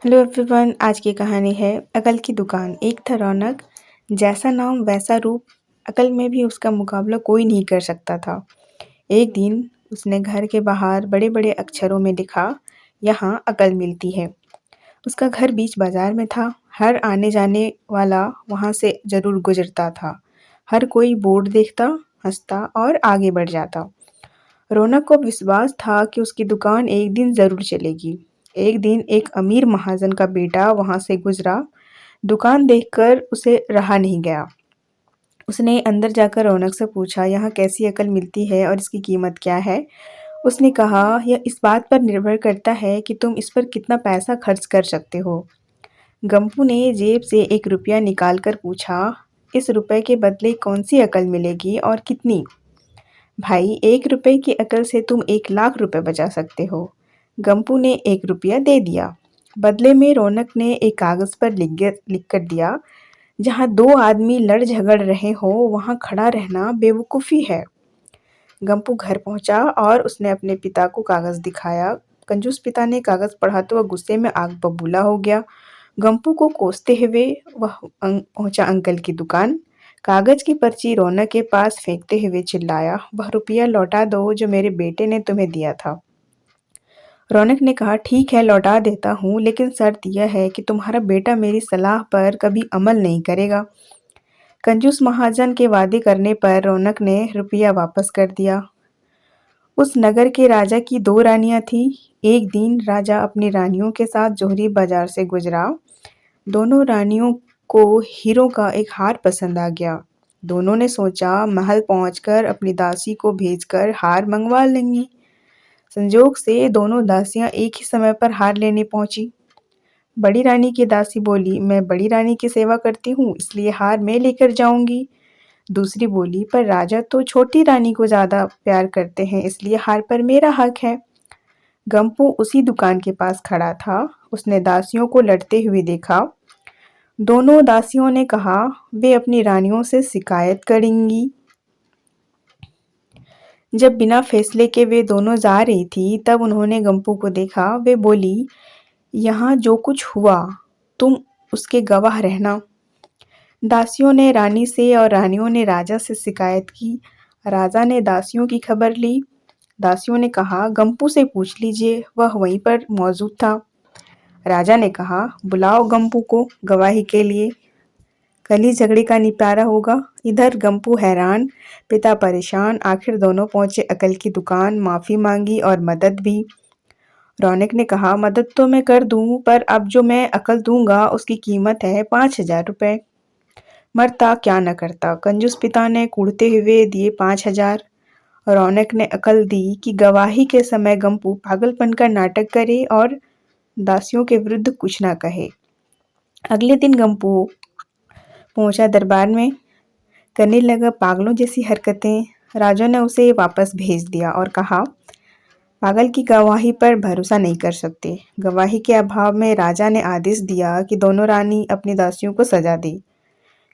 Hello everyone. आज की कहानी है अकल की दुकान। एक था रौनक, जैसा नाम वैसा रूप। अकल में भी उसका मुकाबला कोई नहीं कर सकता था। एक दिन उसने घर के बाहर बड़े बड़े अक्षरों में लिखा, यहाँ अकल मिलती है। उसका घर बीच बाजार में था। हर आने जाने वाला वहाँ से जरूर गुजरता था। हर कोई बोर्ड देखता, हंसता और आगे बढ़ जाता। रौनक को विश्वास था कि उसकी दुकान एक दिन ज़रूर चलेगी। एक दिन एक अमीर महाजन का बेटा वहाँ से गुजरा। दुकान देखकर उसे रहा नहीं गया। उसने अंदर जाकर रौनक से पूछा, यहाँ कैसी अकल मिलती है और इसकी कीमत क्या है? उसने कहा, यह इस बात पर निर्भर करता है कि तुम इस पर कितना पैसा खर्च कर सकते हो। गंपू ने जेब से 1 रुपया निकाल कर पूछा, इस रुपए के बदले कौन सी अकल मिलेगी और कितनी? भाई, 1 रुपए की अकल से तुम 1 लाख रुपए बचा सकते हो। गंपू ने 1 रुपया दे दिया। बदले में रौनक ने एक कागज पर लिख कर दिया, जहाँ दो आदमी लड़ झगड़ रहे हो वहाँ खड़ा रहना बेवकूफ़ी है। गंपू घर पहुंचा और उसने अपने पिता को कागज दिखाया। कंजूस पिता ने कागज पढ़ा तो वह गुस्से में आग बबूला हो गया। गंपू को कोसते हुए वह पहुंचा अंकल की दुकान। कागज की पर्ची रौनक के पास फेंकते हुए चिल्लाया, वह रुपया लौटा दो जो मेरे बेटे ने तुम्हें दिया था। रौनक ने कहा, ठीक है लौटा देता हूँ, लेकिन शर्त यह है कि तुम्हारा बेटा मेरी सलाह पर कभी अमल नहीं करेगा। कंजूस महाजन के वादे करने पर रौनक ने रुपया वापस कर दिया। उस नगर के राजा की 2 रानियां थीं। एक दिन राजा अपनी रानियों के साथ जोहरी बाजार से गुजरा। दोनों रानियों को हीरो का एक हार पसंद आ गया। दोनों ने सोचा, महल पहुंचकर अपनी दासी को भेजकर हार मंगवा लेंगी। संजोग से दोनों दासियां एक ही समय पर हार लेने पहुंची। बड़ी रानी की दासी बोली, मैं बड़ी रानी की सेवा करती हूँ, इसलिए हार मैं लेकर जाऊंगी। दूसरी बोली, पर राजा तो छोटी रानी को ज्यादा प्यार करते हैं, इसलिए हार पर मेरा हक है। गंपू उसी दुकान के पास खड़ा था। उसने दासियों को लड़ते हुए देखा। दोनों दासियों ने कहा, वे अपनी रानियों से शिकायत करेंगी। जब बिना फैसले के वे दोनों जा रही थी, तब उन्होंने गंपू को देखा। वे बोली, यहाँ जो कुछ हुआ तुम उसके गवाह रहना। दासियों ने रानी से और रानियों ने राजा से शिकायत की। राजा ने दासियों की खबर ली। दासियों ने कहा, गंपू से पूछ लीजिए, वह वहीं पर मौजूद था। राजा ने कहा, बुलाओ गंपू को गवाही के लिए, कल ही झगड़े का निपटारा होगा। इधर गंपू हैरान, पिता परेशान। आखिर दोनों पहुंचे अकल की दुकान। माफी मांगी और मदद भी। रौनक ने कहा, मदद तो मैं कर दूं, पर अब जो मैं अकल दूंगा उसकी कीमत है 5,000 रुपए। मरता क्या न करता। कंजूस पिता ने कूड़ते हुए दिए 5,000। रौनक ने अकल दी कि गवाही के समय गंपू पागलपन का नाटक करे और दासियों के विरुद्ध कुछ ना कहे। अगले दिन गंपू पहुंचा दरबार में, करने लगा पागलों जैसी हरकतें। राजा ने उसे वापस भेज दिया और कहा, पागल की गवाही पर भरोसा नहीं कर सकते। गवाही के अभाव में राजा ने आदेश दिया कि दोनों रानी अपनी दासियों को सजा दी,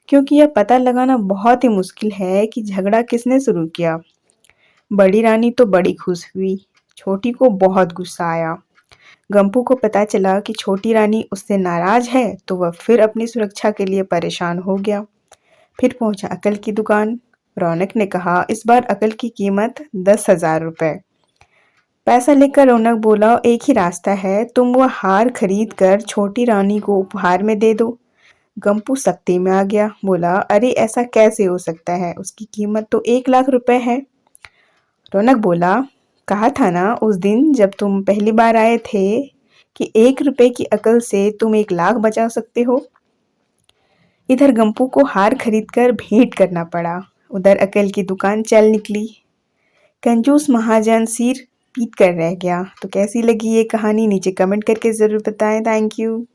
क्योंकि यह पता लगाना बहुत ही मुश्किल है कि झगड़ा किसने शुरू किया। बड़ी रानी तो बड़ी खुश हुई, छोटी को बहुत गुस्सा आया। गंपू को पता चला कि छोटी रानी उससे नाराज है, तो वह फिर अपनी सुरक्षा के लिए परेशान हो गया। फिर पहुंचा अकल की दुकान। रौनक ने कहा, इस बार अकल की कीमत 10,000 रुपए। पैसा लेकर रौनक बोला, एक ही रास्ता है, तुम वह हार खरीद कर छोटी रानी को उपहार में दे दो। गंपू सख्ती में आ गया, बोला, अरे ऐसा कैसे हो सकता है, उसकी कीमत तो 1 लाख रुपए है। रौनक बोला, कहा था ना उस दिन जब तुम पहली बार आए थे कि 1 रुपए की अकल से तुम 1 लाख बचा सकते हो। इधर गंपू को हार खरीदकर भेंट करना पड़ा, उधर अकल की दुकान चल निकली। कंजूस महाजन सिर पीट कर रह गया। तो कैसी लगी ये कहानी नीचे कमेंट करके ज़रूर बताएं। Thank you.